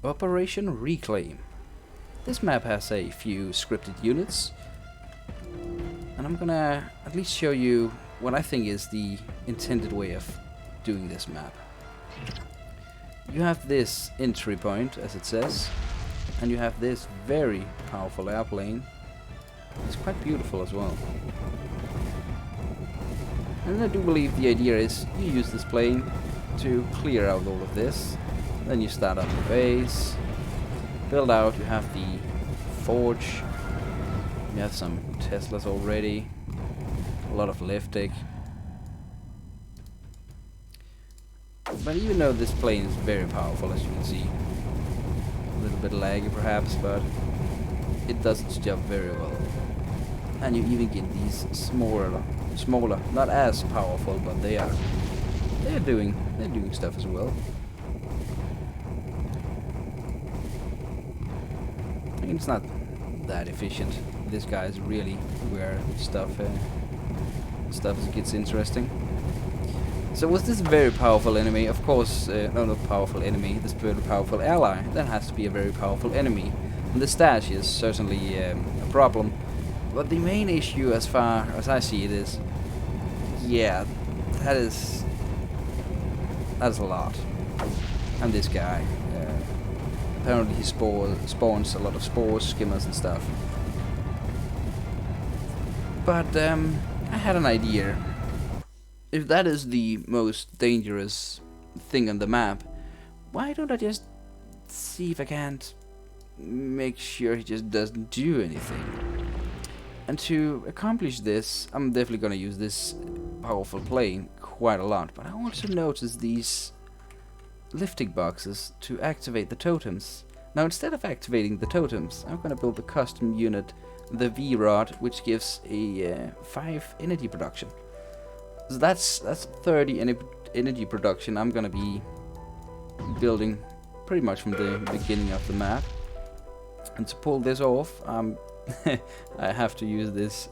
Operation Reclaim. This map has a few scripted units, and I'm gonna at least show you what I think is the intended way of doing this map. You have this entry point, as it says, and you have this very powerful airplane. It's quite beautiful as well. And I do believe the idea is you use this plane to clear out all of this. Then you start up the base, build out, you have the forge, you have some Teslas already, a lot of lifting. But even though this plane is very powerful, as you can see, a little bit laggy perhaps, but it does its job very well. And you even get these smaller, not as powerful, but they're doing stuff as well. I mean, it's not that efficient. This guy is really where stuff gets interesting. So with this very powerful enemy, of course, no, not powerful enemy, this very powerful ally, that has to be a very powerful enemy. And the stash is certainly a problem. But the main issue, as far as I see it, is, yeah, that is a lot. And this guy, apparently he spawns a lot of spores, skimmers and stuff. But I had an idea. If that is the most dangerous thing on the map, why don't I just see if I can't make sure he just doesn't do anything? And to accomplish this, I'm definitely gonna use this powerful plane quite a lot. But I also noticed these lifting boxes to activate the totems. Now instead of activating the totems, I'm gonna build a custom unit, the V-Rod, which gives a 5 energy production. So that's 30 energy production I'm gonna be building pretty much from the beginning of the map. And to pull this off, I have to use this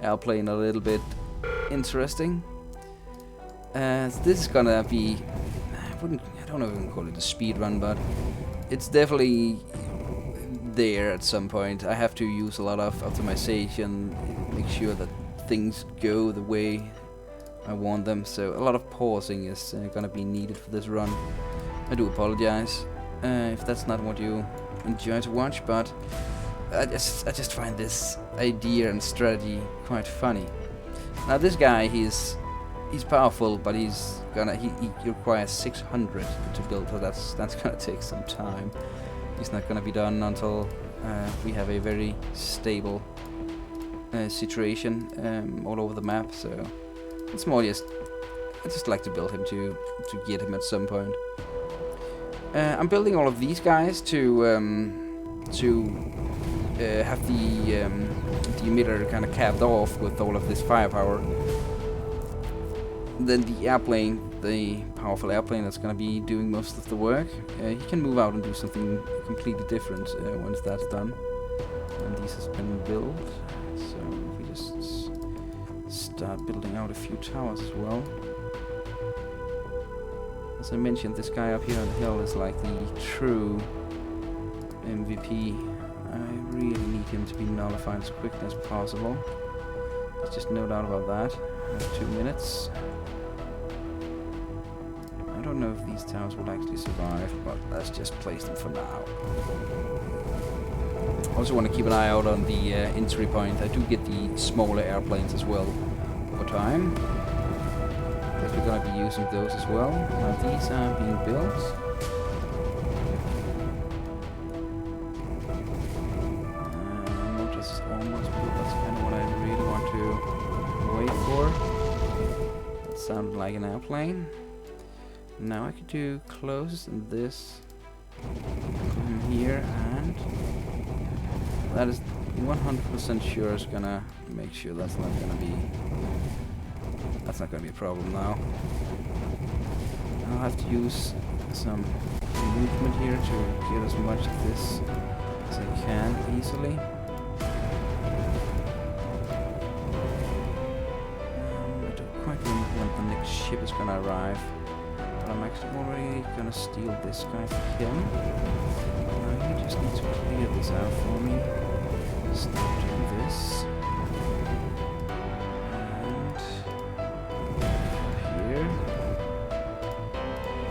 airplane a little bit interesting. This is gonna be, I don't know if I can call it a speed run, but it's definitely there at some point. I have to use a lot of optimization, make sure that things go the way I want them. So a lot of pausing is gonna be needed for this run. I do apologize if that's not what you enjoy to watch, but I just find this idea and strategy quite funny. Now this guy, he's powerful, but he requires 600 to build, so that's gonna take some time. It's not gonna be done until we have a very stable situation all over the map. So it's more just I just like to build him to get him at some point. I'm building all of these guys to have the emitter kind of capped off with all of this firepower. Then the airplane, the powerful airplane that's going to be doing most of the work, he can move out and do something completely different once that's done. And these has been built, so we just start building out a few towers as well. As I mentioned, this guy up here on the hill is like the true MVP. I really need him to be nullified as quickly as possible. There's just no doubt about that. 2 minutes. I don't know if these towers will actually survive, but let's just place them for now. Also want to keep an eye out on the entry point. I do get the smaller airplanes as well over time. But we're going to be using those as well. Now these are being built. Sounded like an airplane. Now I could do close and this come here, and that is 100% sure is gonna make sure that's not gonna be a problem now. I'll have to use some movement here to get as much of this as I can easily. When the next ship is gonna arrive, but I'm actually already gonna steal this guy for him. just need to clear this out for me. Stop doing this. And here.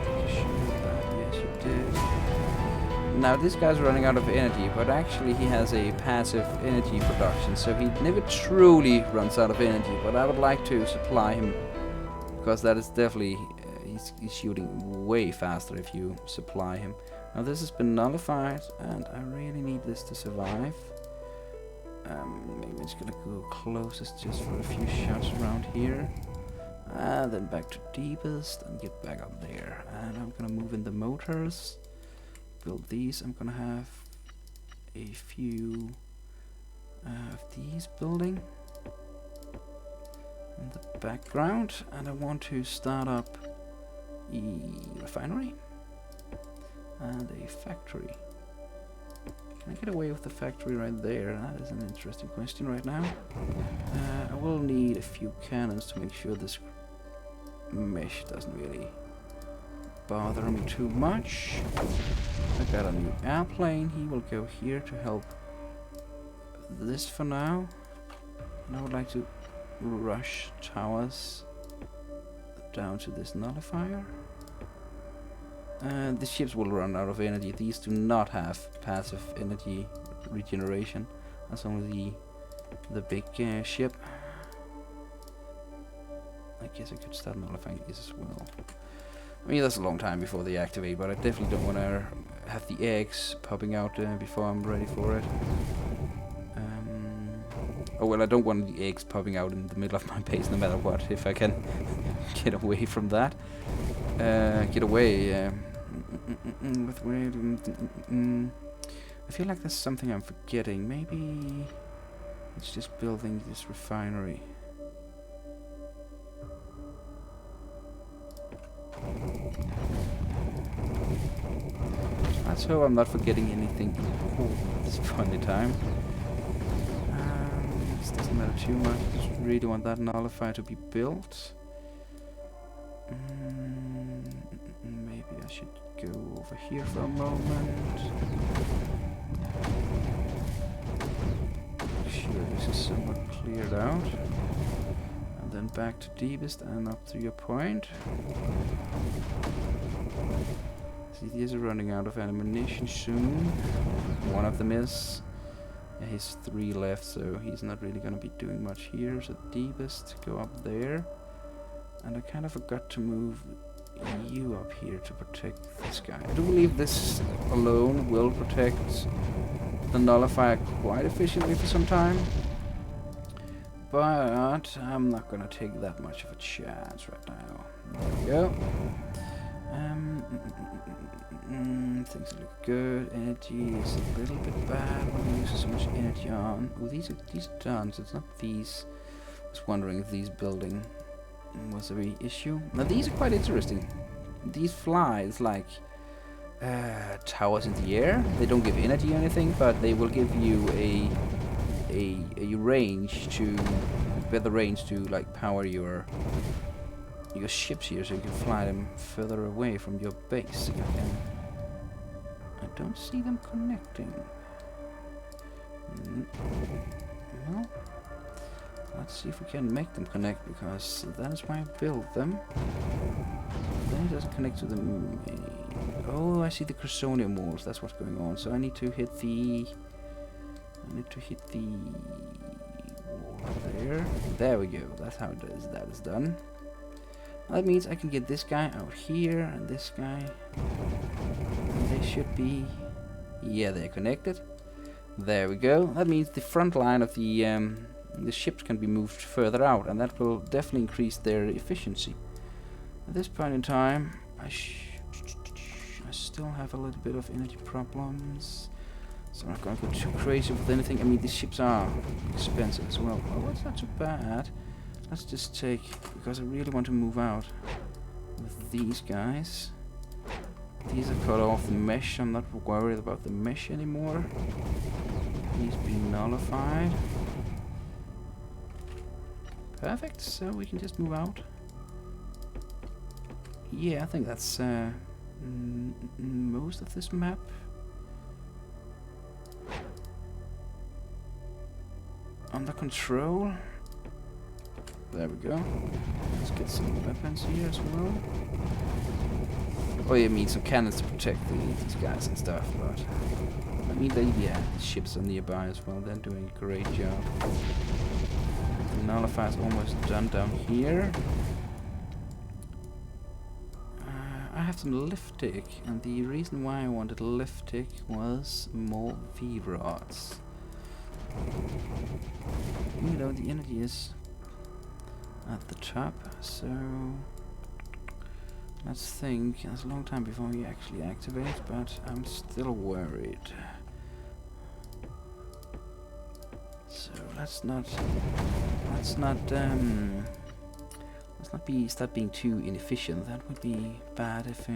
Did you shoot that? Yes, you did. Now this guy's running out of energy, but actually he has a passive energy production, so he never truly runs out of energy. But I would like to supply him, because that is definitely he's shooting way faster if you supply him. Now this has been nullified, and I really need this to survive. Maybe it's gonna go closest just for a few shots around here. And then back to deepest and get back up there. And I'm gonna move in the motors. Build these. I'm gonna have a few of these building in the background. And I want to start up a refinery and a factory. Can I get away with the factory right there? That is an interesting question right now. I will need a few cannons to make sure this mesh doesn't really bother me too much. I got a new airplane. He will go here to help this for now. And I would like to rush towers down to this nullifier. The ships will run out of energy. These do not have passive energy regeneration. That's only the big ship. I guess I could start nullifying these as well. I mean, that's a long time before they activate, but I definitely don't want to have the eggs popping out before I'm ready for it. Oh well, I don't want the eggs popping out in the middle of my base no matter what, if I can get away from that. Get away... with weight, I feel like there's something I'm forgetting. Maybe it's just building this refinery. Let's hope I'm not forgetting anything important at this point in time. This doesn't matter too much. I just really want that nullifier to be built. Maybe I should go over here for a moment. Make sure this is somewhat cleared out. And then back to deepest and up to your point. See, these are running out of ammunition soon. One of them is. Yeah, he's 3 left, so he's not really going to be doing much here. So deepest, go up there. And I kind of forgot to move you up here to protect this guy. I do believe this alone will protect the nullifier quite efficiently for some time. But I'm not gonna take that much of a chance right now. There we go. Things look good. Energy is a little bit bad when you use so much energy on. Oh, these are done, so it's not these. I was wondering if these building was a real issue. Now these are quite interesting. These fly like towers in the air. They don't give energy or anything, but they will give you a range to better range to like power your ships here, so you can fly them further away from your base. I don't see them connecting. Well, let's see if we can make them connect, because that is why I built them. Then it doesn't connect to the... Oh, I see the Cresonium walls. That's what's going on. So I need to hit the... wall there. There we go. That's how that is done. That means I can get this guy out here and this guy. And they should be... Yeah, they're connected. There we go. That means the front line of the ships can be moved further out, and that will definitely increase their efficiency. At this point in time, I still have a little bit of energy problems, so I'm not going to go too crazy with anything. I mean, these ships are expensive as well. Oh, it's not too bad. Let's just take, because I really want to move out with these guys. These are cut off the mesh. I'm not worried about the mesh anymore. These being nullified. Perfect, so we can just move out. Yeah, I think that's most of this map. under control. There we go. Let's get some weapons here as well. Oh, you need some cannons to protect these guys and stuff, but I mean, the ships are nearby as well. They're doing a great job. The nullifier's almost done down here. I have some liftic, and the reason why I wanted liftic was more V-rods. You know, the energy is at the top, so let's think. It's a long time before we actually activate, but I'm still worried. So let's not start being too inefficient. That would be bad if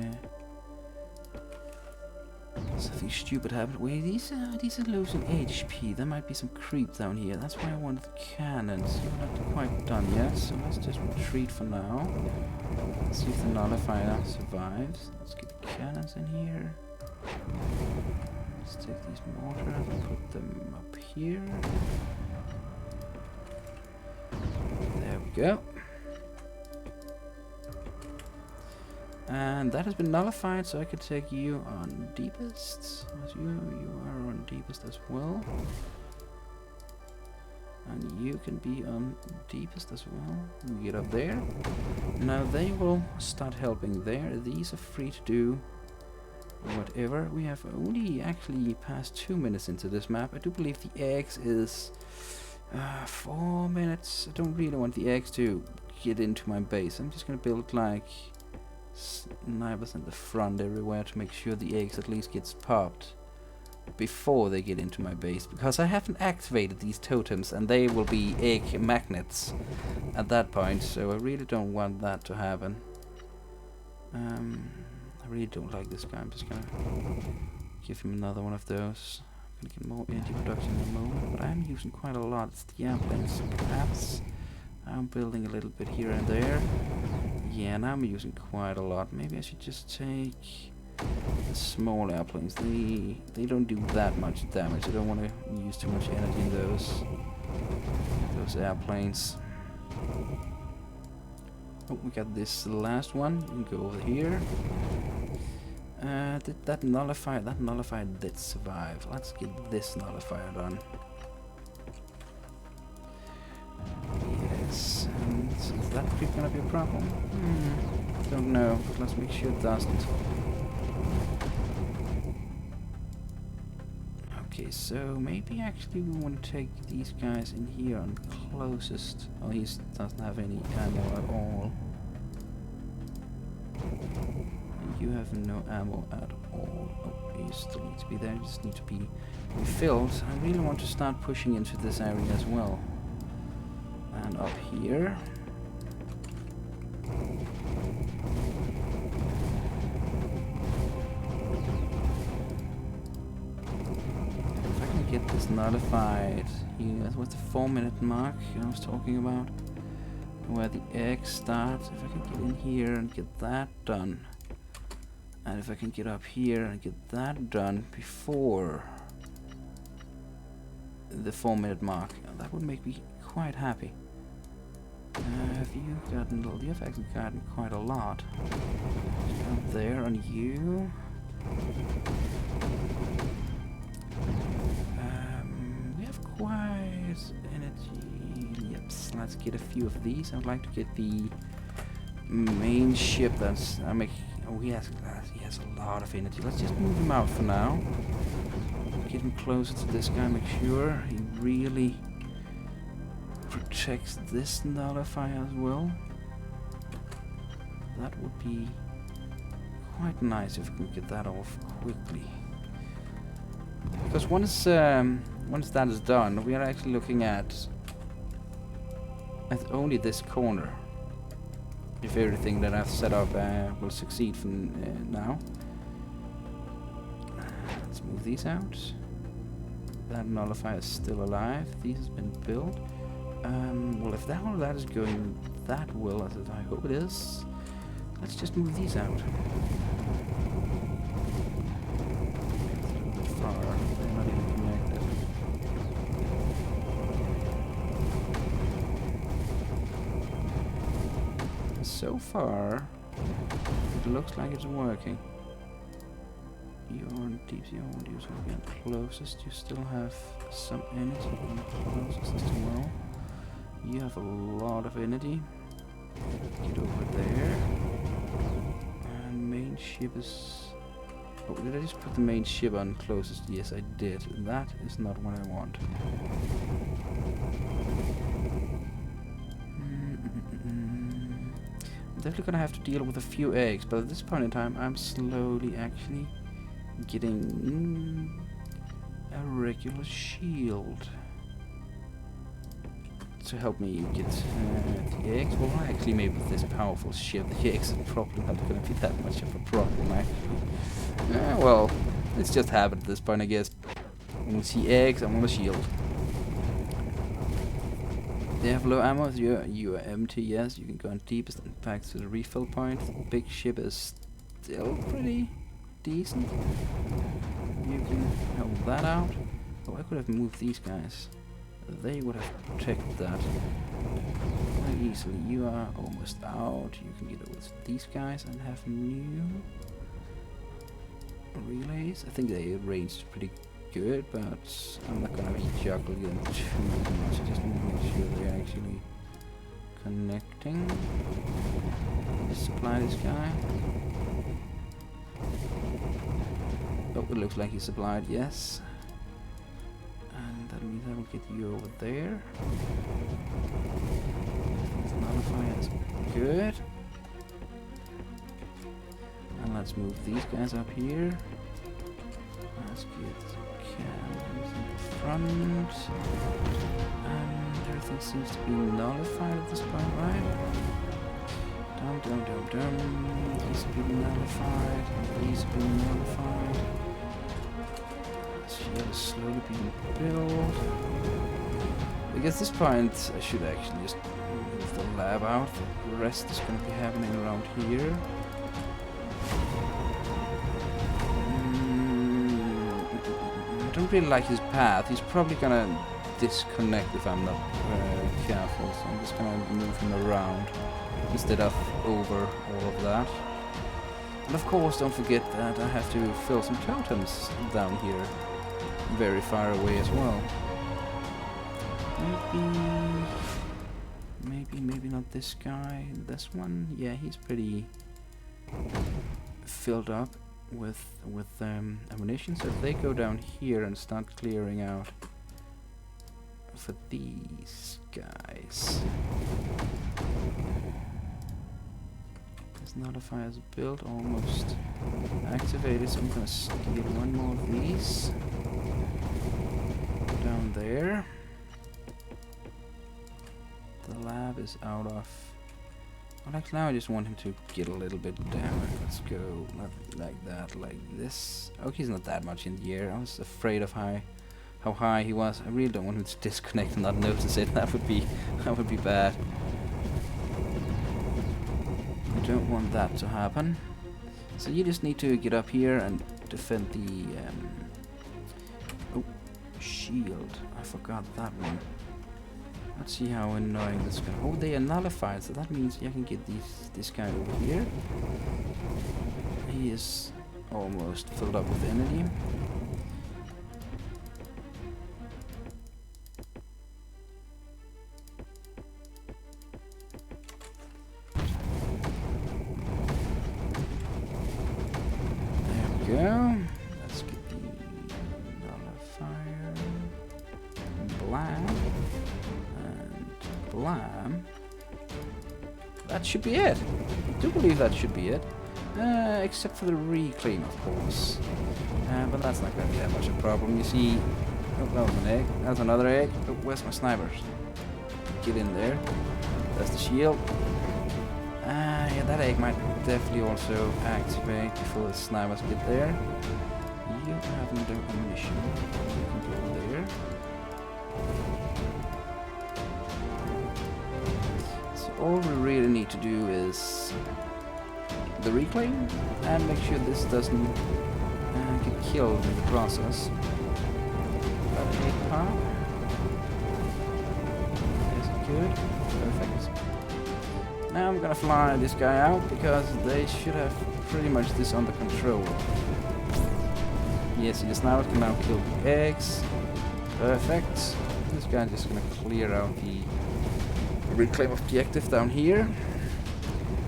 something stupid happened. Wait, these are losing HP. There might be some creep down here. That's why I wanted the cannons. You're not quite done yet, so let's just retreat for now. Let's see if the nullifier survives. Let's get the cannons in here. Let's take these mortars and put them up here. There we go. And that has been nullified, so I could take you on deepest. As you are on deepest as well. And you can be on deepest as well. You get up there. Now they will start helping there. These are free to do whatever. We have only actually passed 2 minutes into this map. I do believe the eggs is 4 minutes. I don't really want the eggs to get into my base. I'm just gonna build like snipers in the front everywhere to make sure the eggs at least gets popped before they get into my base, because I haven't activated these totems and they will be egg magnets at that point, so I really don't want that to happen. I really don't like this guy. I'm just gonna give him another one of those. I'm gonna get more energy production in a moment, but I'm using quite a lot. It's the airplanes, perhaps. I'm building a little bit here and there. Yeah, now I'm using quite a lot. Maybe I should just take the small airplanes. They don't do that much damage. I don't want to use too much energy in those airplanes. Oh, we got this last one. You can go over here. Did that nullify? That nullifier did survive. Let's get this nullifier done. Yes, and is that gonna be a problem? Don't know, but let's make sure it doesn't. Okay, so maybe actually we want to take these guys in here on closest. Oh, he doesn't have any ammo at all. And you have no ammo at all. Oh, you still need to be there. You just need to be refilled. I really want to start pushing into this area as well. And up here. If I can get this nullified here, that was the 4-minute mark I was talking about, where the eggs start. If I can get in here and get that done, and if I can get up here and get that done before the 4-minute mark, that would make me quite happy. You've actually gotten quite a lot. Up there on you. We have quite energy. Yep, let's get a few of these. I'd like to get the main ship that's... oh, he has a lot of energy. Let's just move him out for now. Get him closer to this guy, make sure he really protects this nullifier as well. That would be quite nice if we could get that off quickly. Because once that is done, we are actually looking at only this corner. If everything that I've set up will succeed from now. Let's move these out. That nullifier is still alive. These has been built. Well, if all of that is going that well, as I hope it is, let's just move these out. It's a little bit far. They're not even connected. so far, it looks like it's working. You are in deep sea, I won't use it again. Closest, you still have some energy on the closest as well. You have a lot of energy. Get over there. And main ship is... Oh, did I just put the main ship on closest? Yes, I did. That is not what I want. I'm definitely gonna have to deal with a few eggs, but at this point in time, I'm slowly actually getting a regular shield to help me get the eggs. Well, actually, maybe with this powerful ship, the eggs are probably not going to be that much of a problem, actually. Well, it's just habit at this point, I guess. When we see eggs, I want a shield. They have low ammo, you are empty, yes. You can go on deepest and back to the refill point. The big ship is still pretty decent. You can help that out. Oh, I could have moved these guys. They would have protected that quite easily. You are almost out. You can get over to these guys and have new relays. I think they ranged pretty good, but I'm not gonna be juggling them too much. I just want to make sure they're actually connecting. Supply this guy. Oh, it looks like he's supplied, yes. And that means I will get you over there. Nullify is good. And let's move these guys up here. Let's get cannons in the front. And everything seems to be nullified at this point, right? Dum dum dum dum. These have been nullified. These have been nullified. Shield is slowly being built. I guess at this point I should actually just move the lab out. The rest is going to be happening around here. I don't really like his path. He's probably going to disconnect if I'm not careful. So I'm just going to move him around instead of over all of that. And of course, don't forget that I have to fill some totems down here, very far away as well. Maybe not this guy. This one, yeah, he's pretty filled up with ammunition. So if they go down here and start clearing out for these guys. Nullify is built, almost activated, so I'm gonna steal one more of these down there. The lab is out of... Well, actually now I just want him to get a little bit down. Let's go like that, like this. Oh, he's not that much in the air. I was afraid of how high he was. I really don't want him to disconnect and not notice it. That would be bad. I don't want that to happen. So you just need to get up here and defend the shield. I forgot that one. Let's see how annoying this is gonna... Oh, they are nullified, so that means I can get this guy over here. He is almost filled up with energy. Go. Let's get the nullifier. Blam. And blam. That should be it. I do believe that should be it. Except for the reclaim, of course. But that's not going to be that much of a problem. You see... Oh, that was an egg. That's another egg. Oh, where's my snipers? Get in there. That's the shield. Yeah, that egg might definitely also activate before the snipers get there. You have no ammunition. You can go there. So all we really need to do is the reclaim and make sure this doesn't get killed in the process. Got an egg pop. Is it good? Perfect. Now I'm gonna fly this guy out because they should have pretty much this under control. Yes, it is now. It can now kill the eggs. Perfect. This guy's just gonna clear out the reclaim objective down here.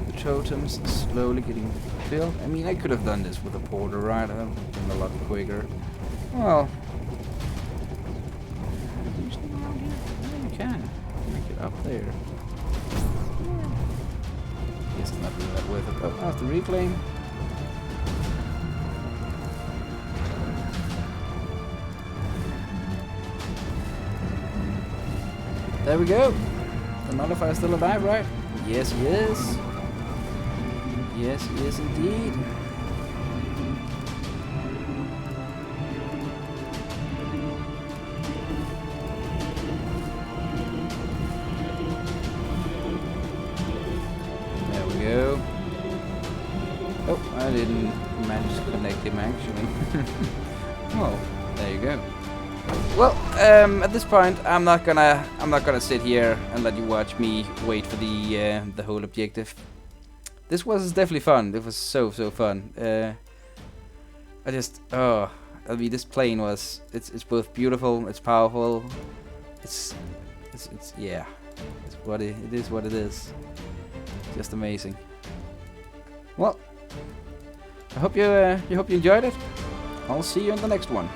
The totems slowly getting built. I mean, I could have done this with a porter, right? That would have been a lot quicker. Well, you can make it up there. Guess it's not really that worth it. Oh, after reclaim. There we go. The nullifier is still alive, right? Yes, he is. Yes, he is indeed. There we go. Oh, I didn't manage to connect him actually. Well, there you go. Well, at this point, I'm not gonna sit here and let you watch me wait for the whole objective. This was definitely fun. It was so fun. I mean, this plane was. It's both beautiful. It's powerful. It's yeah. It's what it is. What it is. Just amazing. Well, I hope you enjoyed it. I'll see you in the next one.